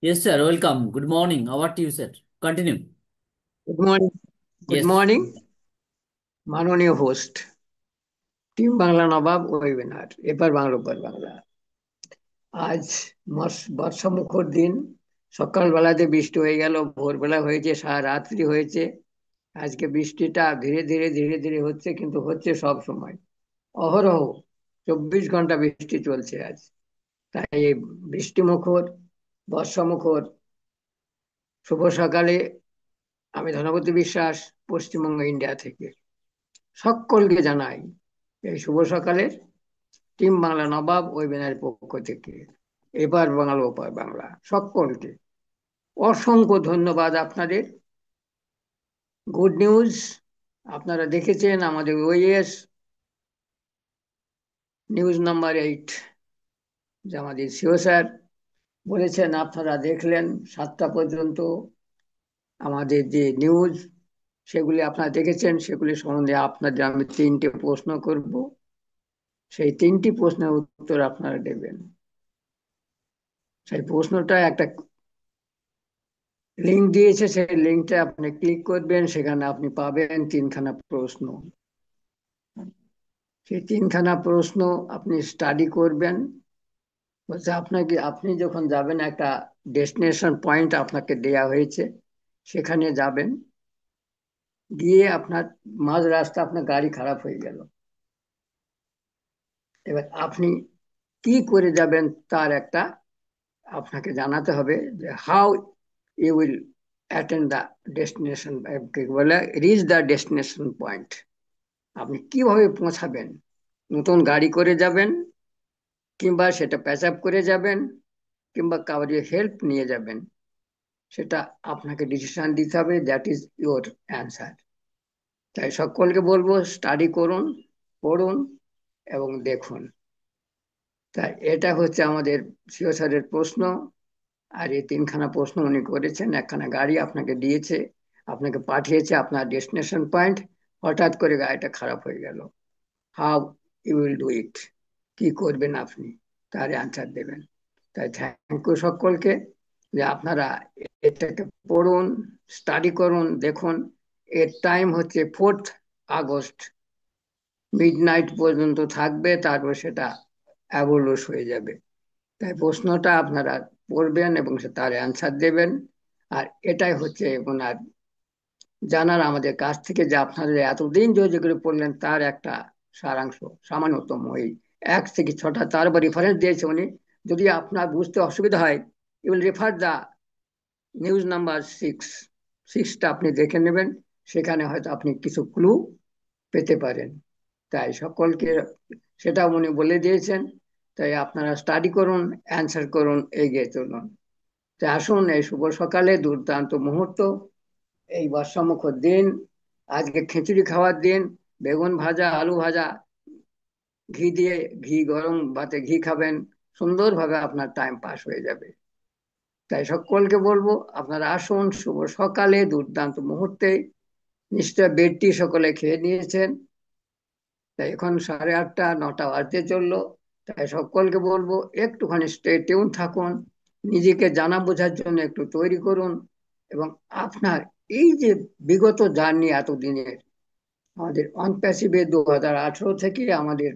Yes, sir. Welcome. Good morning. Over to you, sir. Continue. Good morning. Good Yes. Morning মাননীয় host, team Bangla নবাব webinar, এপার বাংলা ওপার বাংলা। আজ বর্ষামুখর দিন। সকালবেলাতে বৃষ্টি হয়ে গেল, ভোরবেলা হয়েছে, সারা রাত্রি হয়েছে। আজকে বৃষ্টিটা ধীরে ধীরে ধীরে ধীরে হচ্ছে, কিন্তু হচ্ছে সব সময়, অহরহ 24 ঘন্টা বৃষ্টি চলছে আজ। তাই এই বৃষ্টিমুখর, বর্ষামুখর শুভ সকালে আমি ধনপতি বিশ্বাস, পশ্চিমবঙ্গ ইন্ডিয়া থেকে সকলকে জানাই এই শুভ সকালের টিম বাংলা নবাব ওয়েবিনারের পক্ষ থেকে এপার বাংলা ওপার বাংলা সকলকে অসংখ্য ধন্যবাদ আপনাদের। গুড নিউজ, আপনারা দেখেছেন আমাদের ওএস নিউজ নাম্বার 8, যে আমাদের সিও স্যার বলেছেন, আপনারা দেখলেন 7টা পর্যন্ত আমাদের যে নিউজ, সেগুলি আপনারা দেখেছেন। সেগুলি সম্বন্ধে আপনাদের আমি 3টে প্রশ্ন করব, সেই 3টি প্রশ্নের উত্তর আপনারা দেবেন। সেই প্রশ্নটা একটা লিঙ্ক দিয়েছে, সেই লিঙ্কটা আপনি ক্লিক করবেন, সেখানে আপনি পাবেন 3খানা প্রশ্ন। সেই 3খানা প্রশ্ন আপনি স্টাডি করবেন। বলছে আপনাকে, আপনি যখন যাবেন একটা ডেস্টিনেশন পয়েন্ট আপনাকে দেয়া হয়েছে, সেখানে যাবেন, গিয়ে আপনার মাঝ রাস্তা আপনার গাড়ি খারাপ হয়ে গেল। এবার আপনি কি করে যাবেন তার একটা আপনাকে জানাতে হবে, যে how you will attend the destination, বলে রিচ দ্য ডেস্টিনেশন পয়েন্ট। আপনি কিভাবে পৌঁছাবেন, নতুন গাড়ি করে যাবেন, কিংবা সেটা প্যাচ আপ করে যাবেন, কিংবা কাউরি হেল্প নিয়ে যাবেন, সেটা আপনাকে ডিসিশন দিতে হবে। That is your answer. তাই সকলকে বলবো, স্টাডি করুন, পড়ুন এবং দেখুন। তাই এটা হচ্ছে আমাদের সিও স্যারের প্রশ্ন। আর এই 3খানা প্রশ্ন উনি করেছেন। একখানা গাড়ি আপনাকে দিয়েছে, আপনাকে পাঠিয়েছে আপনার ডেস্টিনেশন পয়েন্ট, হঠাৎ করে গাড়িটা খারাপ হয়ে গেল। How you will do it, কি করবেন আপনি, তার অ্যান্সার দেবেন। তাই থ্যাংক ইউ সকলকে, যে আপনারা এটাকে পড়ুন, স্টাডি করুন, দেখুন। এর টাইম হচ্ছে 4th আগস্ট, মিডনাইট পর্যন্ত থাকবে, তারপর সেটা অ্যাবলিশ হয়ে যাবে। তাই প্রশ্নটা আপনারা পড়বেন এবং তার অ্যান্সার দেবেন। আর এটাই হচ্ছে ওনার জানার আমাদের কাছ থেকে, যে আপনারা এতদিন যেগুলো পড়লেন তার একটা সারাংশ, সামান্যতম এই 1 থেকে 6টা, তার উপর রেফারেন্স দিয়েছে উনি। যদি আপনার বুঝতে অসুবিধা হয়, you will refer the news number 6, 6টা আপনি দেখে নেবেন, সেখানে হয়তো আপনি কিছু ক্লু পেতে পারেন। তাই সকলকে সেটা উনি বলে দিয়েছেন। তাই আপনারা স্টাডি করুন, অ্যান্সার করুন, এগিয়ে চলুন। তাই আসুন, এই শুভ সকালে দুর্দান্ত মুহূর্ত, এই বর্ষামুখর দিন, আজকে খিচুড়ি খাওয়ার দিন, বেগুন ভাজা, আলু ভাজা, ঘি দিয়ে, ঘি গরম ভাতে ঘি খাবেন, সুন্দরভাবে আপনার টাইম পাস হয়ে যাবে। তাই সকলকে বলবো, আপনারা আসুন শুভ সকালে, দুর্দান্ত মুহূর্তে। নিশ্চয় বেডটি সকলে খেয়ে নিয়েছেন। তাই এখন 8:30, 9টা বাজতে চললো। তাই সকলকে বলবো, একটুখানি স্টে টিউন থাকুন, নিজেকে জানা বোঝার জন্য একটু তৈরি করুন। এবং আপনার এই যে বিগত জার্নি এতদিনের, আমাদের অন প্যাসিভে 2018 থেকে আমাদের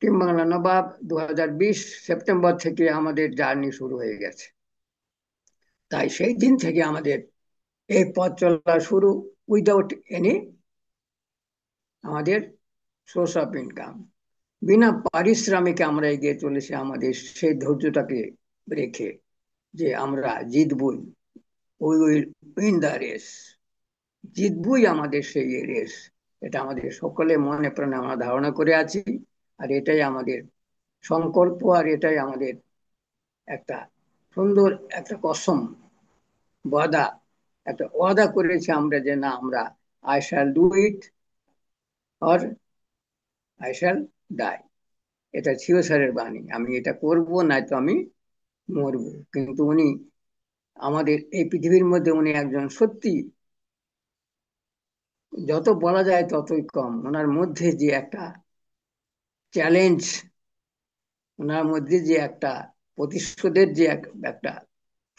টিম বাংলা নবাব, 2020 সেপ্টেম্বর থেকে আমাদের জার্নি শুরু হয়ে গেছে। তাই সেই দিন থেকে আমাদের এই পথ চলা শুরু, উইদাউট এনি আমাদের সোর্স অফ ইনকাম, বিনা পারিশ্রমিকে আমরা এগিয়ে চলেছি, আমাদের সেই ধৈর্যটাকে রেখে, যে আমরা জিতবই, we will win the race, জিতবই আমাদের সেই রেস। এটা আমাদের সকলে মনে প্রাণে আমরা ধারণা করে আছি। আর এটাই আমাদের সংকল্প, আর এটাই আমাদের একটা সুন্দর একটা কসম, ওয়াদা, একটা ওয়াদা করেছি আমরা, যে না, আমরা I shall do it or I shall die. এটা ছিল স্যারের বাণী, আমি এটা করব, নয়তো আমি মরবো। কিন্তু উনি আমাদের এই পৃথিবীর মধ্যে, উনি একজন সত্যি, যত বলা যায় ততই কম। ওনার মধ্যে যে একটা চ্যালেঞ্জ, ওনার মধ্যে যে একটা প্রতিশোধের যে একটা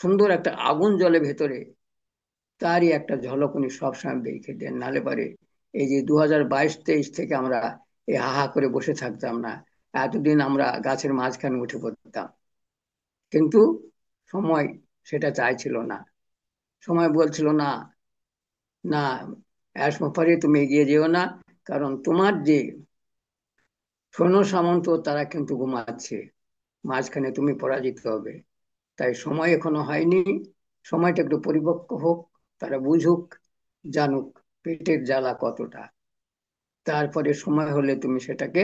সুন্দর একটা আগুন জ্বলে ভেতরে, তারই একটা ঝলক উনি সবসময় দেখে দেন। নালে পারে এই যে 2022-23 থেকে আমরা এই হাহা করে বসে থাকতাম না, এতদিন আমরা গাছের মাঝখানে উঠে পড়তাম। কিন্তু সময় সেটা চাইছিল না। সময় বলছিল না, না এসময় তুমি এগিয়ে যেও না, কারণ তোমার যে সৈন্য সামন্ত তারা কিন্তু ঘুমাচ্ছে, মাঝখানে তুমি পরাজিত হবে। তাই সময় এখনো হয়নি, সময়টা একটু পরিপক্ক হোক, তারা বুঝুক, জানুক পেটের জ্বালা কতটা। তারপরে সময় হলে তুমি সেটাকে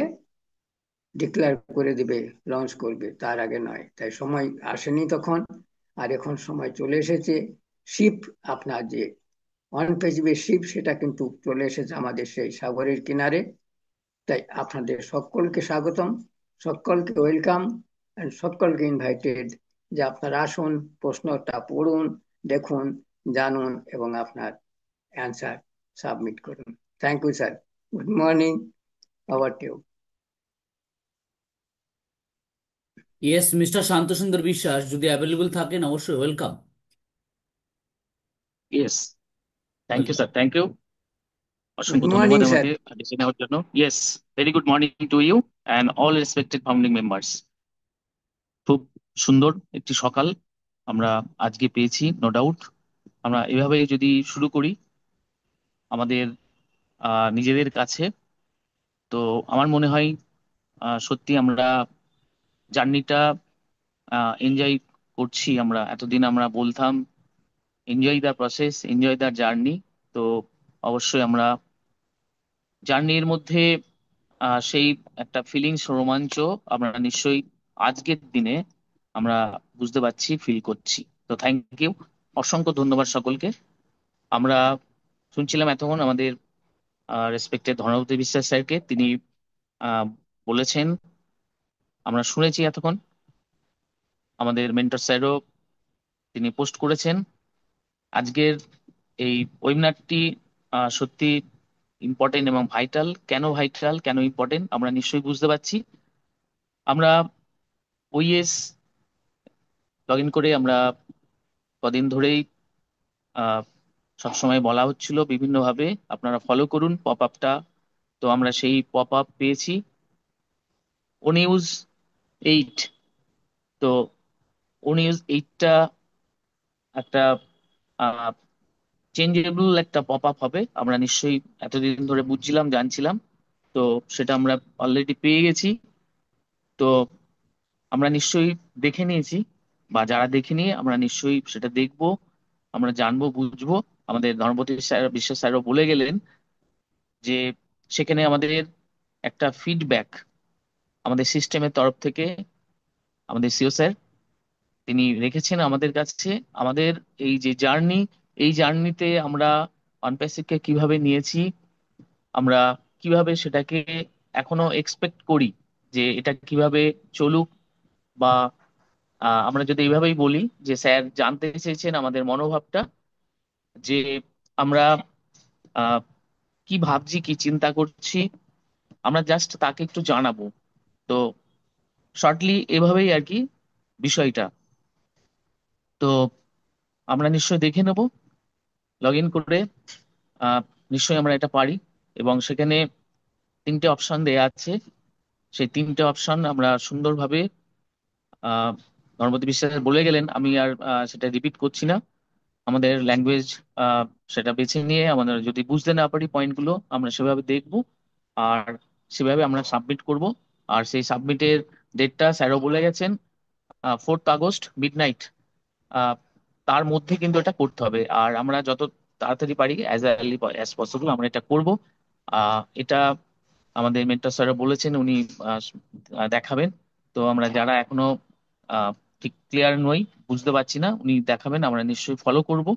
ডিক্লেয়ার করে দিবে, লঞ্চ করবে, তার আগে নয়। তাই সময় আসেনি তখন, আর এখন সময় চলে এসেছে। শিপ, আপনার যে অনপেসিফিক শিপ, সেটা কিন্তু চলে এসেছে আমাদের সেই সাগরের কিনারে। তাই আপনাদের সকলকে স্বাগতম, সকলকে ওয়েলকাম, সকলকে ইনভাইটেড যে আপনারা আসুন, প্রশ্নটা পড়ুন, দেখুন, জানুন এবং আপনার অ্যান্সার সাবমিট করুন। Thank you sir. Good morning, over to you. Yes, mister Shantasundar Biswas যদি অ্যাভেলেবল থাকেন অবশ্যই welcome. Yes, thank you welcome. Sir, thank you. Good অসংখ্য মর্নিং ধন্যবাদ স্যার। আমাকে বেছে নেওয়ার জন্য। Yes, very good morning to you and all respected founding members. খুব সুন্দর একটি সকাল আমরা আজকে পেয়েছি, নো ডাউট। আমরা এভাবে যদি শুরু করি আমাদের নিজেদের কাছে, তো আমার মনে হয় সত্যি আমরা জার্নিটা এনজয় করছি। আমরা এতদিন আমরা বলতাম enjoy the process, enjoy the journey. তো অবশ্যই আমরা জার্নির মধ্যে সেই একটা ফিলিংস, রোমাঞ্চ আমরা নিশ্চয়ই আজকের দিনে আমরা বুঝতে পারছি, ফিল করছি। তো থ্যাংক ইউ, অসংখ্য ধন্যবাদ সকলকে। আমরা শুনছিলাম এতক্ষণ আমাদের রেসপেক্টেড ধর্মপতি বিশ্বাস স্যারকে, তিনি আহ, বলেছেন, আমরা শুনেছি এতক্ষণ। আমাদের মেন্টর স্যারও তিনি পোস্ট করেছেন। আজকের এই ওয়েবিনারটি সত্যি ইম্পর্টেন্ট এবং ভাইটাল। কেন ভাইটাল, কেন ইম্পর্টেন্ট আমরা নিশ্চয়ই বুঝতে পারছি। আমরা ওইএস লগ ইন করে আমরা কদিন ধরেই আহ, সবসময় বলা হচ্ছিল বিভিন্নভাবে আপনারা ফলো করুন পপ আপটা। তো আমরা সেই পপ আপ পেয়েছি, ও নিউজ 8। তো ও নিউজ 8টা একটা চেঞ্জেবল একটা পপ আপ হবে, আমরা নিশ্চয়ই এতদিন ধরে বুঝছিলাম, জানছিলাম। তো সেটা আমরা অলরেডি পেয়ে গেছি। তো আমরা নিশ্চয়ই দেখে নিয়েছি, বা যারা দেখেনি আমরা নিশ্চয়ই সেটা দেখবো, আমরা জানবো, বুঝবো। আমাদের ধর্মপতি স্যার, বিশ্বাস স্যারও বলে গেলেন যে সেখানে আমাদের একটা ফিডব্যাক আমাদের সিস্টেমের তরফ থেকে আমাদের সিও স্যার তিনি রেখেছেন আমাদের কাছে। আমাদের এই যে জার্নি, এই জার্নিতে আমরা অনপ্যাসিভকে কিভাবে নিয়েছি, আমরা কিভাবে সেটাকে এখনো এক্সপেক্ট করি যে এটা কিভাবে চলুক, বা আমরা যদি এইভাবেই বলি যে স্যার জানতে চেয়েছেন আমাদের মনোভাবটা, যে আমরা আহ, কি ভাবছি, কি চিন্তা করছি, আমরা জাস্ট তাকে একটু জানাবো। তো শর্টলি এভাবেই আর কি বিষয়টা। তো আমরা নিশ্চয়ই দেখে নেব লগ ইন করে, আহ, নিশ্চয়ই আমরা এটা পারি। এবং সেখানে 3টে অপশন দেয়া আছে, সেই 3টে অপশন আমরা সুন্দরভাবে আহ ধর্মপতি বিশ্বাস বলে গেলেন, আমি আর সেটা রিপিট করছি না। আমাদের ল্যাঙ্গুয়েজ সেটা বেছে নিয়ে আমাদের যদি বুঝতে না পারি পয়েন্টগুলো আমরা সেভাবে দেখব, আর সেভাবে আমরা সাবমিট করব। আর সেই সাবমিটের ডেটটা স্যারও বলে গেছেন, 4 আগস্ট মিডনাইট, তার মধ্যে কিন্তু এটা করতে হবে। আর আমরা যত তাড়াতাড়ি পারি, অ্যাজ আর্লি অ্যাজ পসিবল আমরা এটা করব। এটা আমাদের মেন্টর স্যারও বলেছেন, উনি দেখাবেন। তো আমরা যারা এখনো আহ, ঠিক ক্লিয়ার নই, বুঝতে পারছি না, উনি দেখাবেন, আমরা নিশ্চয়ই ফলো করব।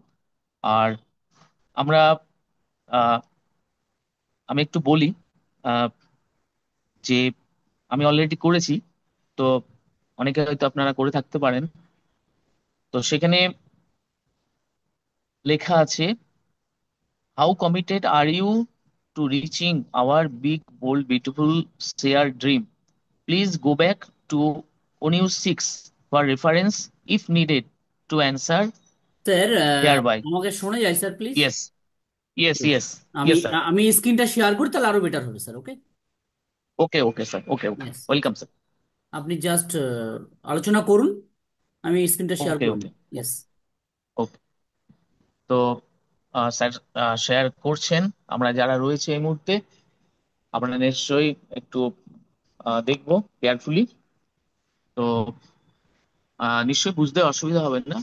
আর আমরা আহ, আমি একটু বলি আহ, যে আমি অলরেডি করেছি। তো অনেকে হয়তো আপনারা করে থাকতে পারেন। তো সেখানে লেখা আছে, how committed are you to reaching our big bold beautiful share dream, please go back to ওনিউ 6 for reference if needed to answer sir, here by. আমাকে শোনা যায় sir, please? Yes, yes, yes, আমি ইয়েস স্যার। আমি স্ক্রিনটা share করি, তাহলে আরো বেটার হবে sir. Okay? Okay, okay sir, okay, okay, yes, yes. Welcome sir. আপনি জাস্ট আলোচনা করুন, আমি স্ক্রিনটা শেয়ার ওকে, করে ওকে, নিই। ইয়েস। ওকে। তো স্যার শেয়ার করছেন, আমরা যারা রয়েছে এই মুহূর্তে, আপনারা নিশ্চয়ই একটু দেখবো কেয়ারফুলি। তো নিশ্চয়ই বুঝতে অসুবিধা হবে না,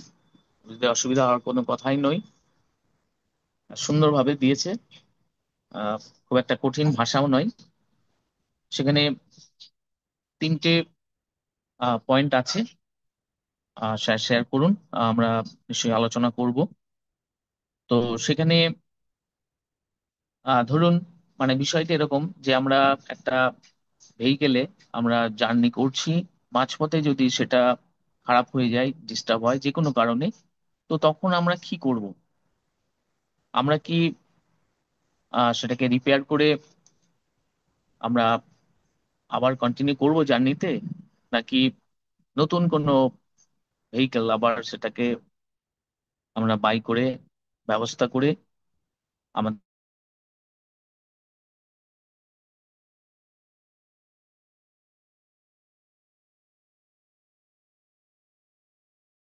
বুঝতে অসুবিধা হওয়ার কোনো কথাই নয়। সুন্দরভাবে দিয়েছে, আহ, খুব একটা কঠিন ভাষাও নয়। সেখানে তিনটে পয়েন্ট আছে, স্যার শেয়ার করুন, আমরা নিশ্চয়ই আলোচনা করব। তো সেখানে ধরুন, মানে বিষয়টা এরকম যে আমরা একটা ভেহিকেলে আমরা জার্নি করছি, মাঝপথে যদি সেটা খারাপ হয়ে যায়, ডিস্টার্ব হয় যে কোনো কারণে, তো তখন আমরা কি করব? আমরা কি সেটাকে রিপেয়ার করে আমরা আবার কন্টিনিউ করব জার্নিতে, নাকি নতুন কোনো ভেহিকেল আবার সেটাকে আমরা বাই করে ব্যবস্থা করে আমাদের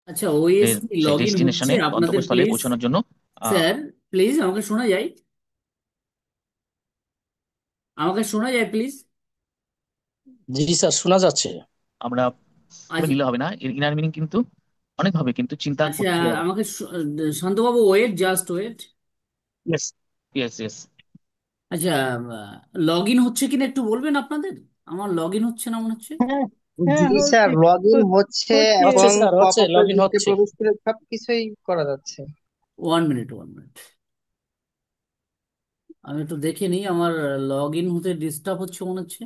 আচ্ছা, ওএস কি সেই লগ ইন হচ্ছে ডেস্টিনেশনে, আপনাদের, গন্তব্যস্থলে প্লিজ? পৌঁছানোর জন্য আহ, স্যার, প্লিজ আমাকে শোনা যায়? আমাকে শোনা যায়, প্লিজ? জি স্যার, শোনা যাচ্ছে। আমরা করে আচ্ছা, নিলে হবে না, এর ইনার মিনিং কিন্তু অনেকভাবে কিন্তু চিন্তা আচ্ছা, করতে হবে। আমাকে শান্তবাবু, wait, just wait. Yes, yes, yes. আচ্ছা, লগ ইন হচ্ছে কিনা একটু বলবেন আপনাদের? আমার লগ ইন হচ্ছে না মনে হচ্ছে। হ্যাঁ, হ্যাঁ, জি স্যার, হচ্ছে। লগ ইন হচ্ছে হচ্ছে হচ্ছে। হচ্ছে এবং স্যার, পপ হচ্ছে, আপে লগ ইন ঢুকে হচ্ছে। প্রবেশ করে সবকিছুই করা যাচ্ছে। 1 মিনিট, 1 মিনিট, আমি একটু দেখে নিই। আমার লগ ইন হতে ডিস্টার্ব হচ্ছে মনে হচ্ছে।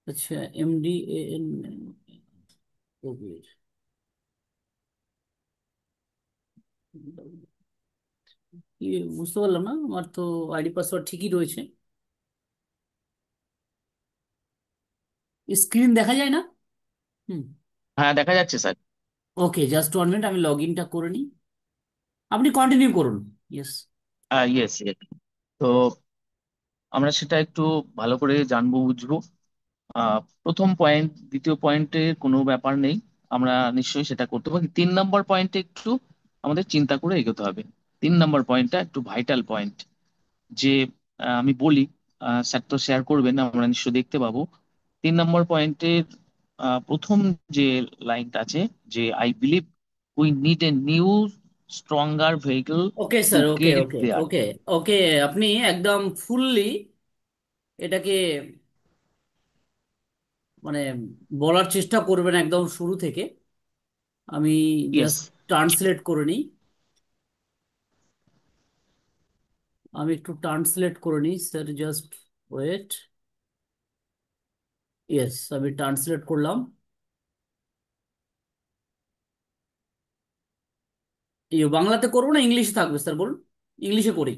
আচ্ছা, MDAN কি, বুঝতে পারলাম না। আমার তো আইডি পাসওয়ার্ড ঠিকই রয়েছে। স্ক্রিন দেখা যায় না? হুম। হ্যাঁ, দেখা যাচ্ছে স্যার। ওকে, জাস্ট 1 মিনিট, আমি লগ ইনটা করে নিই। আপনি কন্টিনিউ করুন। ইয়েস। Yes, yes. তো আমরা সেটা একটু ভালো করে জানবো, বুঝবো। প্রথম পয়েন্ট, দ্বিতীয় পয়েন্টে কোনো ব্যাপার নেই, আমরা নিশ্চয়ই সেটা করতে পারি। 3 নম্বর পয়েন্টে একটু আমাদের চিন্তা করে এগোতে হবে। 3 নম্বর পয়েন্টটা একটু ভাইটাল পয়েন্ট, যে আমি বলি, স্যার তো শেয়ার করবেন, আমরা নিশ্চয়ই দেখতে পাবো। 3 নম্বর পয়েন্টের প্রথম যে লাইনটা আছে, যে I believe we need a new stronger vehicle okay to sir, okay, get it okay, there. Okay, okay. আপনি একদম ফুললি এটাকে মানে বলার চেষ্টা করবেন একদম শুরু থেকে। আমি ইয়েস। জাস্ট ট্রান্সলেট করে নিই। আমি একটু ট্রান্সলেট করে নিই স্যার, জাস্ট ওয়েট। ইয়েস, আমি ট্রান্সলেট করলাম। বাংলাতে করবো না ইংলিশে থাকবে স্যার, বলুন? ইংলিশে করি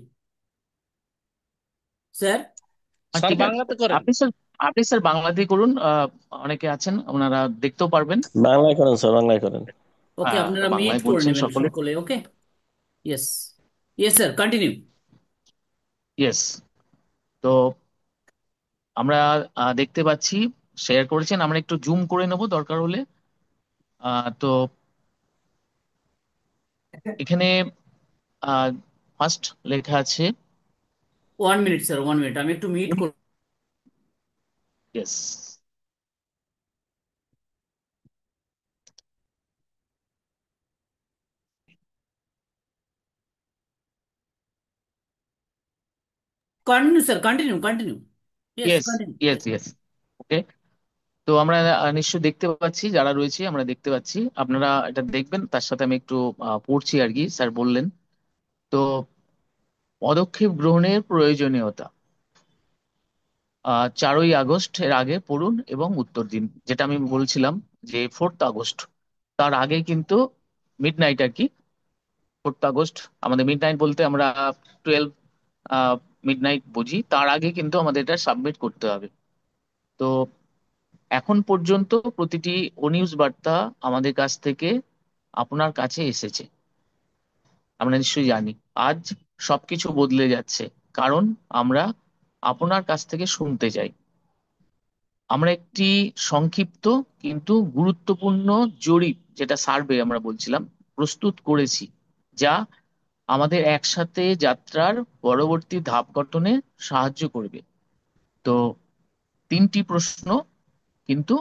স্যার। স্যার, ঠিক আছে, বাংলাতে করেন। আপনি স্যার বাংলাতেই করুন, অনেকে আছেন ওনারা দেখতেও পারবেন। বাংলায় করেন স্যার, বাংলায় করেন। ওকে, আপনারা মিউট বাংলায় করে বলছেন নেবেন সকলে। সকলে। Okay? Yes, yes sir, continue. Yes. তো আমরা দেখতে পাচ্ছি শেয়ার করেছেন, আমরা একটু জুম করে নেব দরকার হলে। তো এখানে ফার্স্ট লেখা আছে। 1 মিনিট স্যার, 1 মিনিট, আমি একটু মিউট করব। Yes. Continue sir, continue, continue. Yes, yes, continue. Yes, yes. Okay. তো আমরা নিশ্চয়ই দেখতে পাচ্ছি, যারা রয়েছে আমরা দেখতে পাচ্ছি, আপনারা এটা দেখবেন, তার সাথে আমি একটু পড়ছি আর কি, স্যার বললেন। তো পদক্ষেপ গ্রহণের প্রয়োজনীয়তা, 4ই আগস্ট এর আগে পড়ুন এবং উত্তর দিন, যেটা আমি বলছিলাম, যে 4th আগস্ট, তার আগে কিন্তু মিড নাইট আর কি। 4th আগস্ট আমাদের মিড নাইট বলতে আমরা 12 মিড নাইট বুঝি, তার আগে কিন্তু আমাদের এটা সাবমিট করতে হবে। তো এখন পর্যন্ত প্রতিটি অনিউজ বার্তা আমাদের কাছ থেকে আপনার কাছে এসেছে। আমরা নিশ্চয়ই জানি আজ সবকিছু বদলে যাচ্ছে, কারণ আমরা আপনার কাছ থেকে শুনতে চাই। আমরা একটি সংক্ষিপ্ত কিন্তু গুরুত্বপূর্ণ জরিপ, যেটা সার্ভে আমরা বলছিলাম, প্রস্তুত করেছি, যা আমাদের একসাথে যাত্রার পরবর্তী ধাপ গঠনে সাহায্য করবে। তো 3টি প্রশ্ন, কিন্তু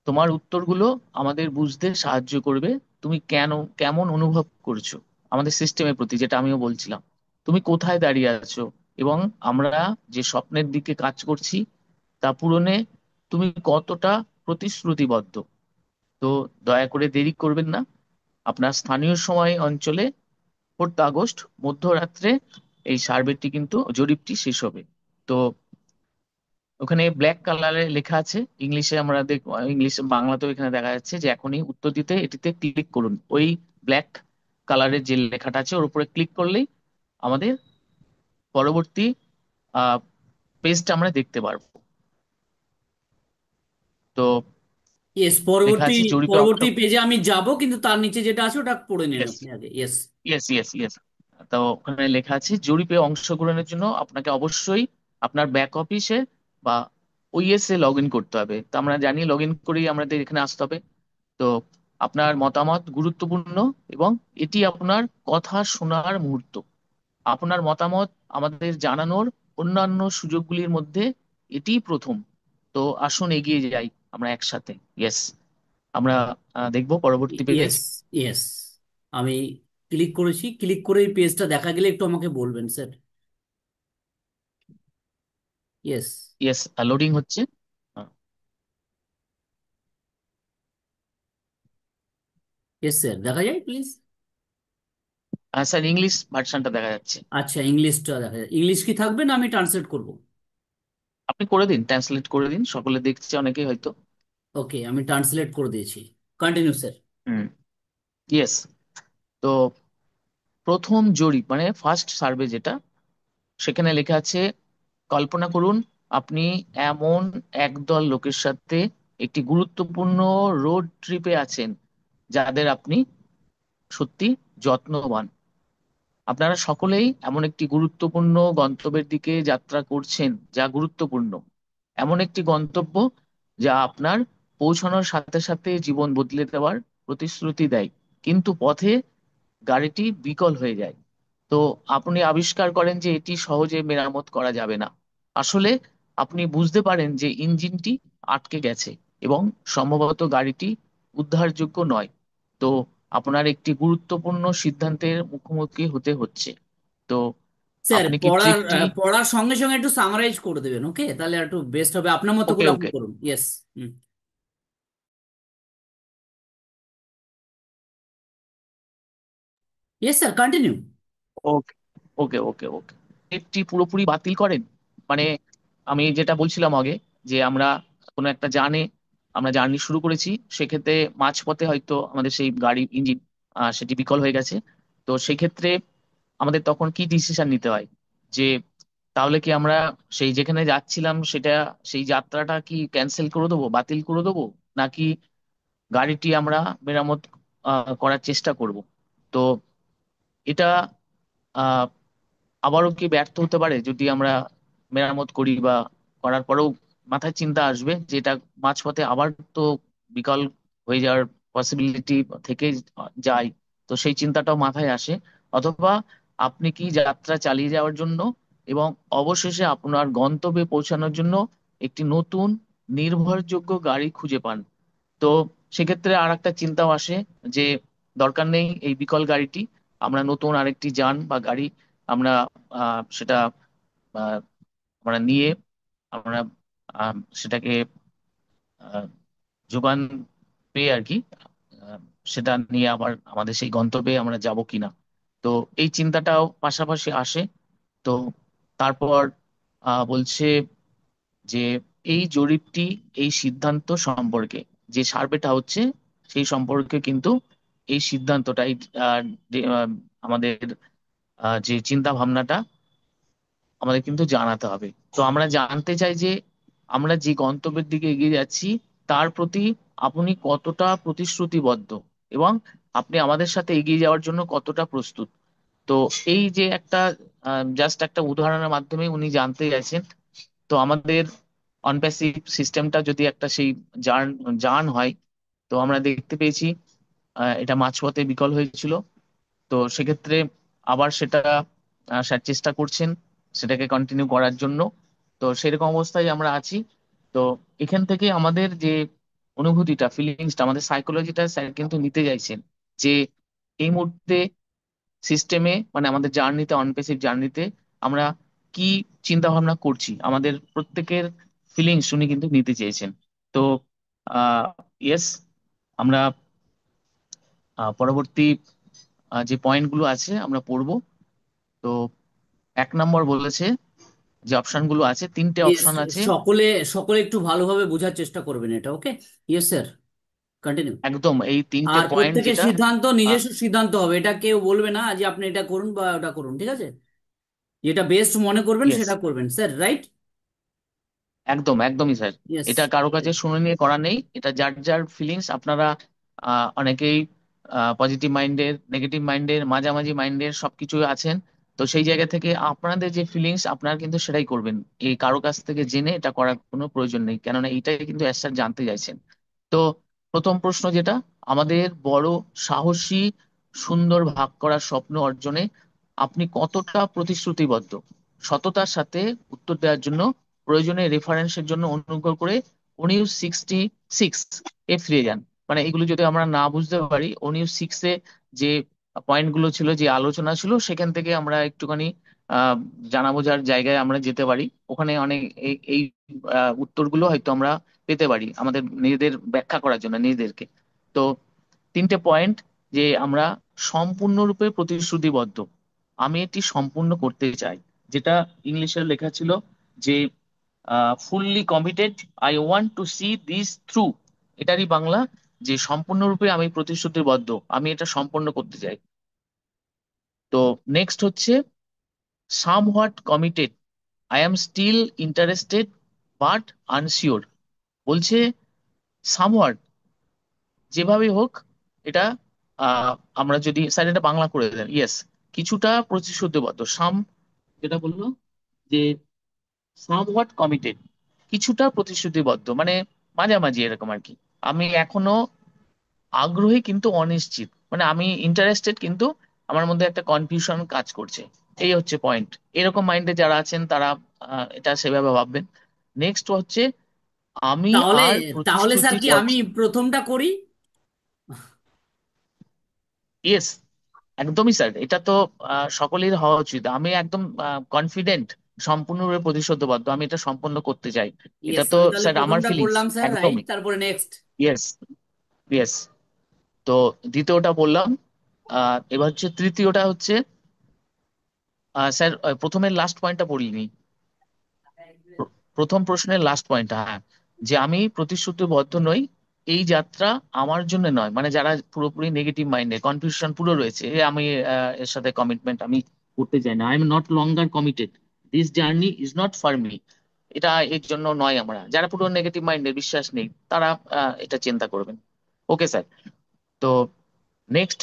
তোমার উত্তরগুলো আমাদের বুঝতে সাহায্য করবে তুমি কেমন অনুভব করছো আমাদের সিস্টেমের প্রতি, যেটা আমিও বলছিলাম। তুমি কোথায় দাঁড়িয়ে আছো, এবং আমরা যে স্বপ্নের দিকে কাজ করছি তা পূরণে তুমি কতটা প্রতিশ্রুতিবদ্ধ। তো দয়া করে দেরি করবেন না। আপনার স্থানীয় সময় অঞ্চলে 4 আগস্ট মধ্যরাত্রে এই সার্ভেটি কিন্তু জরিপটি শেষ হবে। তো ওখানে ব্ল্যাক কালারে লেখা আছে ইংলিশে, আমরা ইংলিশে বাংলাতেও এখানে দেখা যাচ্ছে যে এখনই উত্তর দিতে এটিতে ক্লিক করুন। ওই ব্ল্যাক কালারের যে লেখাটা আছে ওর উপরে ক্লিক করলেই আমাদের পরবর্তী পেজটা আমরা দেখতে পারবো। তো ইয়েস, লেখা পরবর্তী আছে জরিপে অংশ। পরবর্তী পেজে আমি যাব, কিন্তু তার নিচে যেটা আছে ওটা পড়ে নিন ইয়েস, আপনি আগে। ইয়েস। Yes, yes, yes. তো ওখানে লেখা আছে জরিপে অংশগ্রহণের জন্য আপনাকে অবশ্যই আপনার ব্যাক অফিসে বা ওইএস এ লগ ইন করতে হবে। তো আমরা জানি লগ ইন করেই আমাদের এখানে আসতে হবে। তো আপনার মতামত গুরুত্বপূর্ণ, এবং এটি আপনার কথা শোনার মুহূর্ত। আপনার মতামত আমাদের জানানোর অন্যান্য সুযোগগুলির মধ্যে এটিই প্রথম। তো আসুন এগিয়ে যাই আমরা একসাথে। ইয়েস, আমরা দেখবো পরবর্তী পেজ। ইয়েস। ইয়েস, আমি ক্লিক করেছি। ক্লিক করে এই পেজটা দেখা গেলে একটু আমাকে বলবেন স্যার। ইয়েস। ইয়েস, লোডিং হচ্ছে। ইয়েস স্যার, দেখা যায় প্লিজ। স্যার, ইংলিশ ভার্সনটা দেখা যাচ্ছে। আচ্ছা, ইংলিশটা দেখা যায়। ইংলিশ কি থাকবে না আমি ট্রান্সলেট করব? আপনি করে দিন, ট্রান্সলেট করে দিন, সকলে দেখছে অনেকেই হয়তো। ওকে, আমি ট্রান্সলেট করে দিয়েছি। Continue sir. হুম। ইয়েস। তো প্রথম জরিপ মানে ফার্স্ট সার্ভে যেটা, সেখানে লেখা আছে, কল্পনা করুন আপনি এমন একদল লোকের সাথে একটি গুরুত্বপূর্ণ রোড ট্রিপে আছেন যাদের আপনি সত্যি যত্নবান। আপনারা সকলেই এমন একটি গুরুত্বপূর্ণ গন্তব্যের দিকে যাত্রা করছেন যা গুরুত্বপূর্ণ, এমন একটি গন্তব্য যা আপনার পৌঁছানোর সাথে সাথে জীবন বদলে দেওয়ার প্রতিশ্রুতি দেয়। কিন্তু পথে গাড়িটি বিকল হয়ে যায়। তো আপনি আবিষ্কার করেন যে এটি সহজে মেরামত করা যাবে না। আসলে আপনি বুঝতে পারেন যে ইঞ্জিনটি আটকে গেছে এবং সম্ভবত গাড়িটি উদ্ধারযোগ্য নয়। তো আপনার একটি গুরুত্বপূর্ণ সিদ্ধান্তের মুখোমুখি হতে হচ্ছে। তো স্যার, আপনি কি পড়ার ট্রিপটি। পড়ার সঙ্গে সঙ্গে একটু সামারাইজ করে দেবেন, ওকে? তাহলে একটু বেস্ট হবে, আপনার মতো ওকে, করে আপনি ওকে, করুন। Yes. Yes sir, continue. Okay, okay, okay, okay. ট্রিপটি পুরোপুরি বাতিল করেন, মানে আমি যেটা বলছিলাম আগে, যে আমরা কোনো একটা আমরা জার্নি শুরু করেছি, সেক্ষেত্রে মাঝপথে হয়তো আমাদের সেই গাড়ির ইঞ্জিন সেটি বিকল হয়ে গেছে। তো সেক্ষেত্রে আমাদের তখন কি ডিসিশন নিতে হয়, যে তাহলে কি আমরা সেই যেখানে যাচ্ছিলাম সেই যাত্রাটা কি ক্যান্সেল করে দেবো, বাতিল করে দেবো, নাকি গাড়িটি আমরা মেরামত করার চেষ্টা করব। তো এটা আহ আবারও কি ব্যর্থ হতে পারে যদি আমরা মেরামত করি, বা করার পরেও মাথায় চিন্তা আসবে যে এটা মাঝপথে আবার তো বিকল হয়ে যাওয়ার পসিবিলিটি থেকে যায়। তো সেই চিন্তাটাও মাথায় আসে। অথবা আপনি কি যাত্রা চালিয়ে যাওয়ার জন্য এবং অবশেষে আপনার গন্তব্যে পৌঁছানোর জন্য একটি নতুন নির্ভরযোগ্য গাড়ি খুঁজে পান। তো সেক্ষেত্রে আর একটা চিন্তাও আসে যে দরকার নেই এই বিকল গাড়িটি, আমরা নতুন আরেকটি যান বা গাড়ি আমরা সেটা আহ, আমরা নিয়ে আমরা সেটাকে আহ, যোগান পেয়ে আর কি, আহ, সেটা নিয়ে আবার আমাদের সেই গন্তব্যে আমরা যাব কিনা। তো এই চিন্তাটাও পাশাপাশি আসে। তো তারপর বলছে যে এই জরিপটি এই সিদ্ধান্ত সম্পর্কে, যে সার্ভেটা হচ্ছে সেই সম্পর্কে কিন্তু এই সিদ্ধান্তটাই আমাদের যে চিন্তা ভাবনাটা আমাদের কিন্তু জানাতে হবে। তো আমরা জানতে চাই যে আমরা যে গন্তব্যের দিকে এগিয়ে যাচ্ছি তার প্রতি আপনি কতটা প্রতিশ্রুতিবদ্ধ এবং আপনি আমাদের সাথে এগিয়ে যাওয়ার জন্য কতটা প্রস্তুত। তো এই যে একটা জাস্ট একটা উদাহরণের মাধ্যমে উনি জানতে চাইছেন। তো আমাদের অনপ্যাসিভ সিস্টেমটা যদি একটা সেই যান যান হয়, তো আমরা দেখতে পেয়েছি এটা মাঝপথে বিকল হয়েছিল। তো সেক্ষেত্রে আবার সেটা স্যার চেষ্টা করছেন সেটাকে কন্টিনিউ করার জন্য। তো সেরকম অবস্থায় আমরা আছি। তো এখান থেকে আমাদের যে অনুভূতিটা, ফিলিংসটা, আমাদের সাইকোলজিটা স্যার কিন্তু নিতে চাইছেন যে এই মুহূর্তে সিস্টেমে, মানে আমাদের জার্নিতে, অনপেসিভ জার্নিতে আমরা কি চিন্তা ভাবনা করছি, আমাদের প্রত্যেকের ফিলিংস উনি কিন্তু নিতে চেয়েছেন। তো ইয়েস, আমরা পরবর্তী যে পয়েন্টগুলো আছে আমরা পড়বো। তো 1 নম্বর বলেছে যে অপশনগুলো আছে, 3টে Yes, অপশন আছে। সকলে সকলে একটু ভালোভাবে বোঝার চেষ্টা করবেন এটা, ওকে? Yes sir, continue. একদম এই 3টে আর পয়েন্ট প্রত্যেকের যেটা। সিদ্ধান্ত নিজস্ব সিদ্ধান্ত হবে, এটা কেউ বলবে না যে আপনি এটা করুন বা ওটা করুন, ঠিক আছে? যেটা বেস্ট মনে করবেন ইয়েস, সেটা করবেন স্যার, রাইট? একদম একদমই স্যার। ইয়েস। এটা কারো কাছে শুনে নিয়ে করা নেই, এটা যার যার ফিলিংস। আপনারা অনেকেই পজিটিভ মাইন্ডের, নেগেটিভ মাইন্ডের, মাঝামাঝি মাইন্ডের সবকিছু আছেন। তো সেই জায়গা থেকে আপনাদের যে ফিলিংস আপনারা কিন্তু সেটাই করবেন। এই কারো কাছ থেকে জেনে এটা করার কোনো প্রয়োজন নেই, কেননা এইটাই কিন্তু স্যার জানতে চাইছেন। তো প্রথম প্রশ্ন যেটা, আমাদের বড়, সাহসী, সুন্দর ভাগ করার স্বপ্ন অর্জনে আপনি কতটা প্রতিশ্রুতিবদ্ধ? সততার সাথে উত্তর দেওয়ার জন্য প্রয়োজনে রেফারেন্সের জন্য অনুগ্রহ করে ONIUS 66 এ ফিরে যান। মানে এগুলো যদি আমরা না বুঝতে পারি, ONIUS 6 এ যে পয়েন্ট গুলো ছিল, যে আলোচনা ছিল, সেখান থেকে আমরা একটুখানি আহ জানা বোঝার জায়গায় আমরা যেতে পারি। ওখানে অনেক এই উত্তরগুলো হয়তো আমরা পেতে পারি আমাদের নিজেদের ব্যাখ্যা করার জন্য নিজেদেরকে। তো 3টে পয়েন্ট, যে আমরা সম্পূর্ণরূপে প্রতিশ্রুতিবদ্ধ, আমি এটি সম্পূর্ণ করতে চাই। যেটা ইংলিশে লেখা ছিল যে fully committed, I want to C this through. এটারই বাংলা যে সম্পূর্ণরূপে আমি প্রতিশ্রুতিবদ্ধ, আমি এটা সম্পন্ন করতে চাই। তো নেক্সট হচ্ছে somewhat committed, I am still interested but unsure. বলছে সামহাট, যেভাবে হোক এটা, আহ, আমরা যদি স্যার এটা বাংলা করে দেন, ইয়েস, কিছুটা প্রতিশ্রুতিবদ্ধ। সাম যেটা বললো যে সামহাট কমিটেড, কিছুটা প্রতিশ্রুতিবদ্ধ, মানে মাঝামাঝি এরকম আর কি। আমি এখনো আগ্রহী কিন্তু অনিশ্চিত, মানে আমি ইন্টারেস্টেড কিন্তু আমার মধ্যে একটা কনফিউশন কাজ করছে। এই হচ্ছে পয়েন্ট। এরকম মাইন্ডে যারা আছেন তারা এটা সেভাবে ভাববেন। নেক্সট হচ্ছে আমি তাহলে আর তাহলে স্যার প্রতিশ্রুতি কি আমি প্রথমটা করি? ইয়েস, একদমই স্যার। এটা তো সকলের হওয়া উচিত। আমি একদম কনফিডেন্ট, সম্পূর্ণরূপে প্রতিশ্রুতিবদ্ধ, আমি এটা সম্পন্ন করতে চাই। এটা ইয়েস, তো আমি তাহলে স্যার আমার প্রথমটা ফিলিংস করলাম স্যার, রাইট? একদমই। তারপরে নেক্সট। Yes, yes. তো দ্বিতীয়টা বললাম। এবার হচ্ছে তৃতীয়টা হচ্ছে, স্যার প্রথমের লাস্ট পয়েন্টটা পড়িনি। প্রথম প্রশ্নের লাস্ট পয়েন্টটা, হ্যাঁ, যে আমি প্রতিশ্রুতিবদ্ধ নই, এই যাত্রা আমার জন্য নয়। মানে যারা পুরোপুরি নেগেটিভ মাইন্ডে, কনফিউশন পুরো রয়েছে, আমি এর সাথে কমিটমেন্ট আমি করতে চাই না, I am not longer committed, this journey is not for me. এটা এর জন্য নয়। আমরা যারা পুরো নেগেটিভ মাইন্ডে, বিশ্বাস নেই, তারা এটা চিন্তা করবেন। Okay sir. তো নেক্সট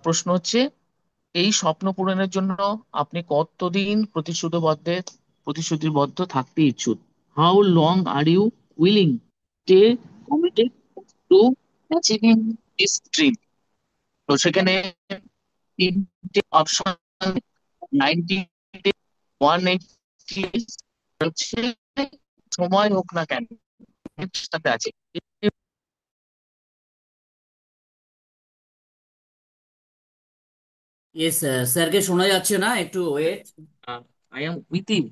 প্রশ্ন হচ্ছে, এই স্বপ্ন পূরণের জন্য আপনি কতদিন প্রতিশ্রুতিবদ্ধ থাকতে ইচ্ছুক? How long are you willing stay committed to achieving this dream? তো সেখানে 3টে অপশন, 90 ডেজ, 180 ডেজ, হচ্ছে সময় হোক না কেন, সাথে আছে। ইয়েস, স্যারকে শোনা যাচ্ছে না, একটু wait. I am with you.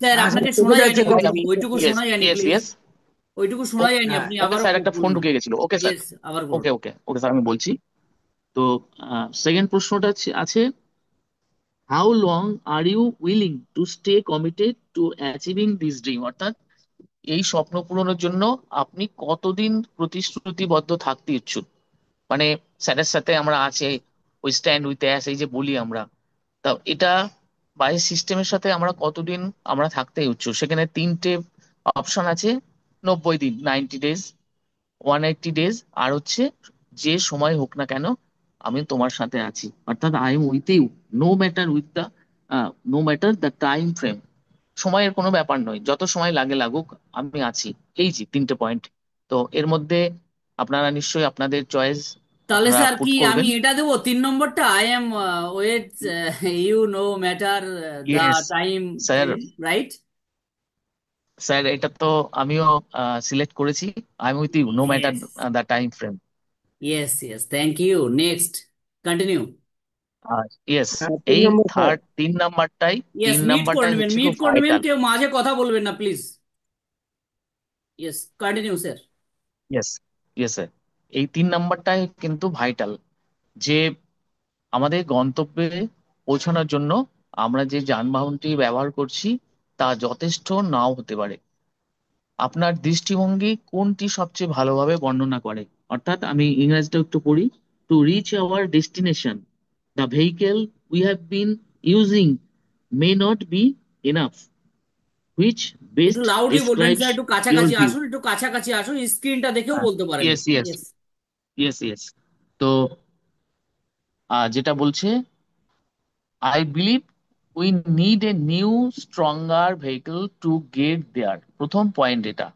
Sir হ্যাঁ স্যার, আপনাকে শোনা বোঝা যায়নি, যাচ্ছে বোঝা ওইটুকু যাচ্ছে। ওইটুকু ইয়েস, শোনা যায়নি, ইয়েস, প্লিজ। ইয়েস। ওইটুকু শোনা যায়নি, হ্যাঁ আপনি ওকে আবার স্যার, একটা ফোন বলুন। ঢুকে গেছিল। Okay sir. ইয়েস, আবার ওকে, বলুন। ওকে, ওকে স্যার, আমি বলছি। তো সেকেন্ড প্রশ্নটা আছে, how long are you willing to stay committed to achieving this dream? অর্থাৎ এই স্বপ্ন পূরণের জন্য আপনি কতদিন প্রতিশ্রুতিবদ্ধ থাকতে ইচ্ছুক? মানে স্যারের সাথে আমরা আছে, ওই স্ট্যান্ড উইথ অ্যাস এই যে বলি আমরা, তা এটা বাইরের সিস্টেমের সাথে আমরা কতদিন আমরা থাকতে ইচ্ছুক? সেখানে 3টে অপশন আছে, 90 দিন, 90 ডেজ, 180 days, আর হচ্ছে যে সময় হোক না কেন আমি তোমার সাথে আছি, অর্থাৎ I am with you no matter with the no matter the time frame. সময়ের কোনো ব্যাপার নয়, যত সময় লাগে লাগুক আমি আছি। এই যে তিনটে পয়েন্ট। তো এর মধ্যে আপনারা নিশ্চয়ই আপনাদের চয়েস তাহলে আপনারা স্যার কি পুট আমি করবেন। এটা দেবো 3 নম্বরটা, I am wait you no matter the yes time sir. Frame, right? Sir এটা তো আমিও সিলেক্ট করেছি, I am with you no matter yes, the time frame. Yes, yes, thank you. Next, continue. Yes. হ্যাঁ, 3 নম্বর sir. 3 নাম্বারটাই yes, তিন meet করে নাম্বারটাই নেবেন, হচ্ছে মিট খুব করে নেবেন, ভাইটাল। কেউ মাঝে কথা বলবেন না please. Yes, continue sir. Yes, yes sir. এই 3 নাম্বারটাই কিন্তু ভাইটাল, যে আমাদের গন্তব্যে পৌঁছানোর জন্য আমরা যে যানবাহনটি ব্যবহার করছি তা যথেষ্ট নাও হতে পারে। আপনার দৃষ্টিভঙ্গি কোনটি সবচেয়ে ভালোভাবে বর্ণনা করে? অর্থাৎ আমি ইংরেজিটা একটু পড়ি। To reach our destination the vehicle we have been using may not be enough, which একটু বেস্ট লাউডলি বলবেন ডিসক্রাইবস স্যার, একটু ইউর কাছাকাছি ভিউ। আসুন, একটু কাছাকাছি আসুন, স্ক্রিনটা দেখেও বলতে পারেন। Yes, yes, yes. Yes, yes. তো যেটা বলছে, I believe we need a new stronger vehicle to get there. প্রথম পয়েন্ট এটা,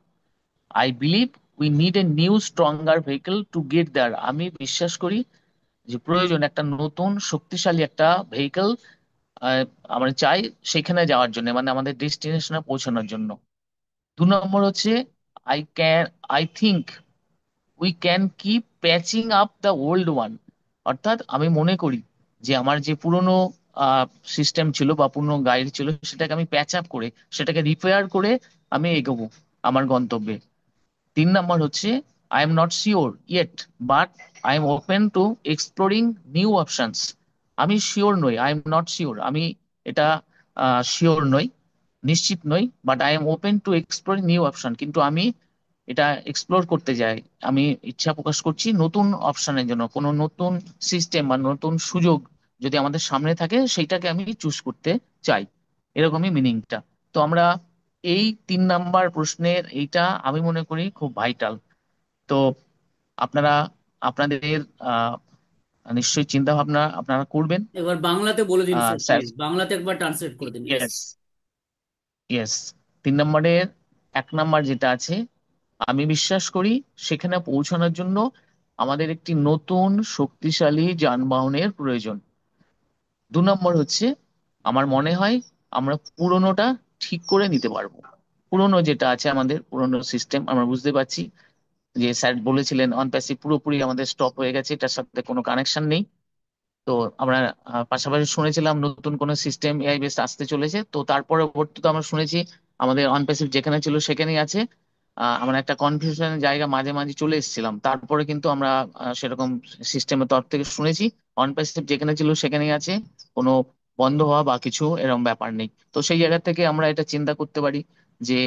I believe we need a new stronger vehicle to get দেয়ার। আমি বিশ্বাস করি যে প্রয়োজন একটা নতুন শক্তিশালী একটা ভেহিকল আমরা চাই সেখানে যাওয়ার জন্য, মানে আমাদের ডেস্টিনেশনে পৌঁছানোর জন্য। 2 নম্বর হচ্ছে, I can I think we can keep patching up the old one. অর্থাৎ আমি মনে করি যে আমার যে পুরনো সিস্টেম ছিল বা পুরনো গাইড ছিল সেটাকে আমি প্যাচ আপ করে, সেটাকে রিপেয়ার করে আমি এগোবো আমার গন্তব্যে। 3 নম্বর হচ্ছে, I am not sure yet but I am open to exploring new options. আমি শিওর নই, আই এম নট শিওর, আমি এটা শিওর নই, নিশ্চিত নই, but I am open to exploring new option, কিন্তু আমি এটা এক্সপ্লোর করতে যাই। আমি ইচ্ছা প্রকাশ করছি নতুন অপশনের জন্য, কোনো নতুন সিস্টেম বা নতুন সুযোগ যদি আমাদের সামনে থাকে সেইটাকে আমি চুজ করতে চাই, এরকমই মিনিংটা। তো আমরা এই 3 নাম্বার প্রশ্নের এইটা আমি মনে করি খুব ভাইটাল। তো আপনারা আপনাদের আহ নিশ্চয়ই চিন্তা ভাবনা আপনারা করবেন। এবার বাংলাতে বলে দিন স্যার, স্যার, প্লিজ বাংলাতে একবার ট্রান্সলেট করে দিন। ইয়েস। Yes, yes. 3 নম্বরের 1 নাম্বার যেটা আছে, আমি বিশ্বাস করি সেখানে পৌঁছানোর জন্য আমাদের একটি নতুন শক্তিশালী যানবাহনের প্রয়োজন। 2 নম্বর হচ্ছে, আমার মনে হয় আমরা পুরোনোটা ঠিক করে নিতে পারবো। পুরোনো যেটা আছে আমাদের পুরোনো সিস্টেম আমরা বুঝতে পারছি যে স্যার বলেছিলেন অন প্যাসিভ পুরোপুরি আমাদের স্টপ হয়ে গেছে, এটার সাথে কোনো কানেকশন নেই। তো আমরা পাশাপাশি শুনেছিলাম নতুন কোন সিস্টেম এআই বেসড আসতে চলেছে, তো তার পরবর্তীতে আমরা শুনেছি আমাদের অনপ্যাসিভ যেখানে ছিল সেখানেই আছে। আমরা একটা কনফিউশনের জায়গা মাঝে মাঝে চলে এসেছিলাম, তারপরে কিন্তু আমরা সেরকম সিস্টেমের তরফ থেকে শুনেছি অনপ্যাসিভ যেখানে ছিল সেখানেই আছে, কোনো বন্ধ হওয়া বা কিছু এরকম ব্যাপার নেই। তো সেই জায়গা থেকে আমরা এটা চিন্তা করতে পারি যে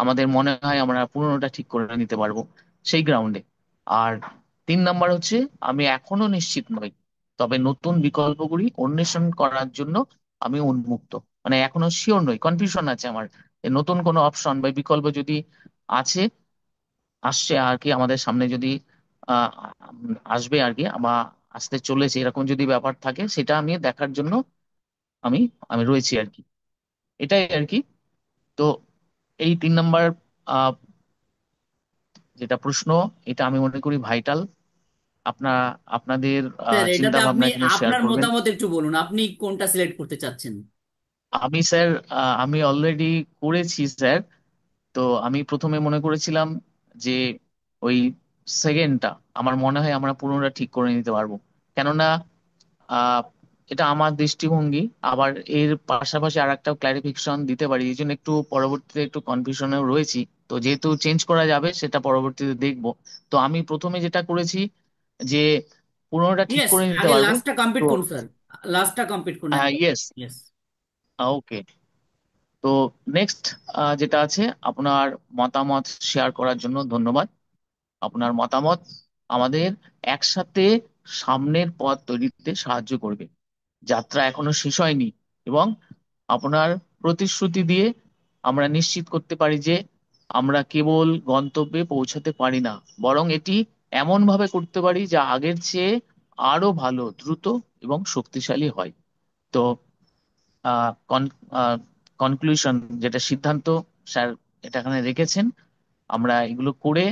আমাদের মনে হয় আমরা পুরোনোটা ঠিক করে নিতে পারবো সেই গ্রাউন্ডে। আর 3 নাম্বার হচ্ছে, আমি এখনো নিশ্চিত নই, তবে নতুন বিকল্পগুলি অন্বেষণ করার জন্য আমি উন্মুক্ত। মানে এখনো শিওর নই, কনফিউশন আছে আমার, যে নতুন কোনো অপশন বা বিকল্প যদি আছে, আসছে আর কি আমাদের সামনে, যদি আহ আসবে আর কি, বা আসতে চলেছে এরকম যদি ব্যাপার থাকে সেটা আমি দেখার জন্য আমি আমি রয়েছি আর কি, এটাই আর কি। তো এই 3 নাম্বার আহ যেটা প্রশ্ন, এটা আমি মনে করি ভাইটাল। আপনার আপনাদের স্যার চিন্তা এটাতে ভাবনা আপনি এখানে শেয়ার আপনার করবেন। মতামত একটু বলুন, আপনি কোনটা সিলেক্ট করতে চাচ্ছেন? আমি স্যার আমি অলরেডি করেছি স্যার। তো আমি প্রথমে মনে করেছিলাম যে ওই সেকেন্ডটা, আমার মনে হয় আমরা পুরোটা ঠিক করে নিতে পারবো। কেননা আহ এটা আমার দৃষ্টিভঙ্গি, আবার এর পাশাপাশি আর একটা ক্লারিফিকেশন দিতে পারি, এই জন্য একটু পরবর্তীতে একটু কনফিউশনেও রয়েছি। তো যেহেতু চেঞ্জ করা যাবে সেটা পরবর্তীতে দেখবো। তো আমি প্রথমে যেটা করেছি যে পুরোনোটা ঠিক ইয়েস, করে নিতে আগে পারবো। লাস্টটা তো কমপ্লিট করুন স্যার, লাস্টটা কমপ্লিট করুন একবার। Yes, yes. ওকে। তো নেক্সট যেটা আছে, আপনার মতামত শেয়ার করার জন্য ধন্যবাদ। আপনার মতামত আমাদের একসাথে সামনের পথ তৈরিতে সাহায্য করবে। যাত্রা এখনো শেষ হয়নি, এবং আপনার প্রতিশ্রুতি দিয়ে আমরা নিশ্চিত করতে পারি যে আমরা কেবল গন্তব্যে পৌঁছাতে পারি না, বরং এটি এমন ভাবে করতে পারি যা আগের চেয়ে আরো ভালো, দ্রুত এবং শক্তিশালী হয়। তো কনক্লুশন, যেটা সিদ্ধান্ত স্যার এটা এখানে রেখেছেন, আমরা এগুলো করে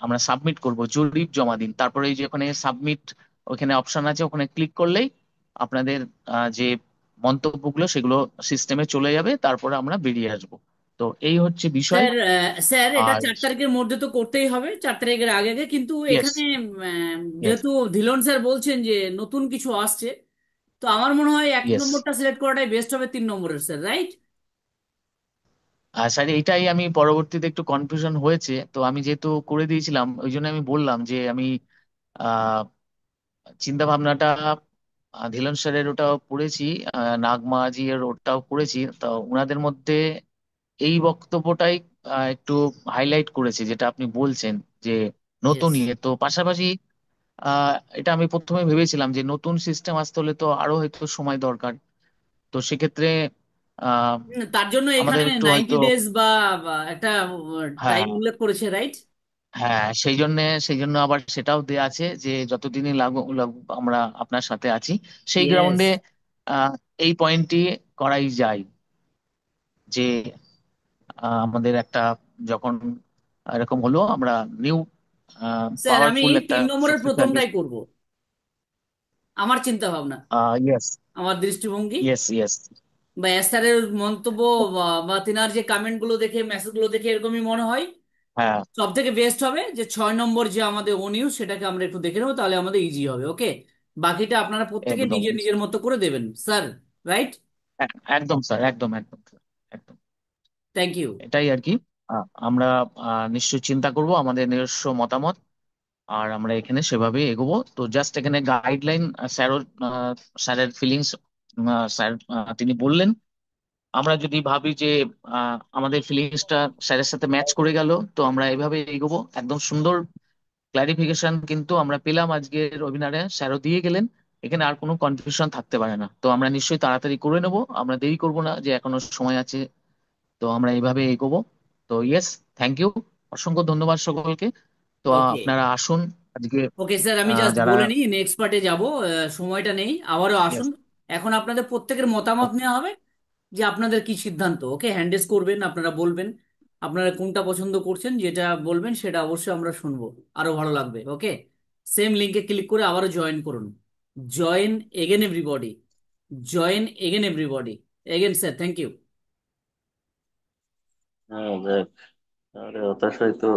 আমরা সাবমিট করব, জরিপ জমা দিন। তারপরে এই যে ওখানে সাবমিট, ওখানে অপশন আছে, ওখানে ক্লিক করলেই আপনাদের যে মন্তব্যগুলো সেগুলো সিস্টেমে চলে যাবে, তারপরে আমরা বেরিয়ে আসব। তো এই হচ্ছে বিষয়। স্যার, স্যার এটা আর 4 তারিখের মধ্যে তো করতেই হবে, 4 তারিখের আগে আগে, কিন্তু ইয়েস, এখানে ইয়েস, যেহেতু ধীলন স্যার বলছেন যে নতুন কিছু আসছে, তো আমার মনে হয় এক ইয়েস। নম্বরটা সিলেক্ট করাটাই বেস্ট হবে 3 নম্বরের, স্যার, রাইট? আর স্যার এইটাই আমি পরবর্তীতে একটু কনফিউশন হয়েছে, তো আমি যেহেতু করে দিয়েছিলাম ওই জন্য আমি বললাম যে আমি আহ চিন্তা ভাবনাটা ধীলন স্যারের ওটাও পড়েছি, নাগমাজি এর ওটাও পড়েছি, তো ওনাদের মধ্যে এই বক্তব্যটাই একটু হাইলাইট করেছে, যেটা আপনি বলছেন যে নতুন ইয়েস। ইয়ে। তো পাশাপাশি আহ এটা আমি প্রথমে ভেবেছিলাম যে নতুন সিস্টেম আসতে হলে তো আরো হয়তো সময় দরকার। তো সেক্ষেত্রে আহ তার জন্য এখানে আমাদের একটু 90 ডেজ বা একটা টাইম হ্যাঁ, উল্লেখ করেছে, রাইট? হ্যাঁ, সেই জন্য আবার সেটাও দেয়া আছে যে যতদিনই লাগুক আমরা আপনার সাথে আছি। সেই ইয়েস। গ্রাউন্ডে আহ এই পয়েন্টটি করাই যায় যে আমাদের একটা যখন এরকম হলো, আমরা নিউ স্যার, আমি পাওয়ারফুল একটা 3 নম্বরের শক্তিশালী। প্রথমটাই করব, আমার চিন্তা ভাবনা, ইয়েস, আমার দৃষ্টিভঙ্গি, ইয়েস, ইয়েস। বা এস্থারের মন্তব্য, বা তিনার যে কমেন্ট গুলো দেখে, মেসেজ গুলো দেখে এরকমই মনে হয় হ্যাঁ, সব থেকে বেস্ট হবে যে 6 নম্বর যে আমাদের ও নিউজ, সেটাকে আমরা একটু দেখে নেবো, তাহলে আমাদের ইজি হবে। ওকে, বাকিটা আপনারা প্রত্যেকে একদম, নিজের নিজের মতো করে দেবেন, স্যার, রাইট? একদম স্যার, একদম, একদম স্যার, একদম। Thank you. এটাই আর কি। আমরা নিশ্চয়ই চিন্তা করব আমাদের নিজস্ব মতামত, আর আমরা এখানে সেভাবে এগোবো। তো জাস্ট এখানে গাইডলাইন, স্যার স্যারের ফিলিংস, স্যার তিনি বললেন, আমরা যদি ভাবি যে আমাদের ফিলিংসটা স্যারের সাথে ম্যাচ করে গেল, তো আমরা এভাবে এগোবো। একদম সুন্দর ক্লারিফিকেশন কিন্তু আমরা পেলাম আজকের ওয়েবিনারে, স্যারও দিয়ে গেলেন। এখানে আর কোনো কনফিউশন থাকতে পারে না। তো আমরা নিশ্চয়ই তাড়াতাড়ি করে নেব, আমরা দেরি করব না, যে এখনো সময় আছে। তো আমরা এইভাবে এগোবো। তো ইয়েস, থ্যাংক ইউ, অসংখ্য ধন্যবাদ সকলকে। তো ওকে। আপনারা আসুন আজকে, ওকে স্যার, আমি জাস্ট যারা। বলে নিই, নেক্সট পার্টে যাব, সময়টা নেই, আবারও আসুন। ইয়েস, এখন আপনাদের প্রত্যেকের মতামত নেওয়া হবে যে আপনাদের কি সিদ্ধান্ত। ওকে, হ্যান্ডেস করবেন, আপনারা বলবেন আপনারা কোনটা পছন্দ করছেন, যেটা বলবেন সেটা অবশ্যই আমরা শুনবো, আরো ভালো লাগবে। ওকে, সেম লিঙ্কে ক্লিক করে আবারও জয়েন করুন। Join again everybody, join again everybody, again sir, thank you. হ্যাঁ, দেখ, আরে হতাশ হয়তো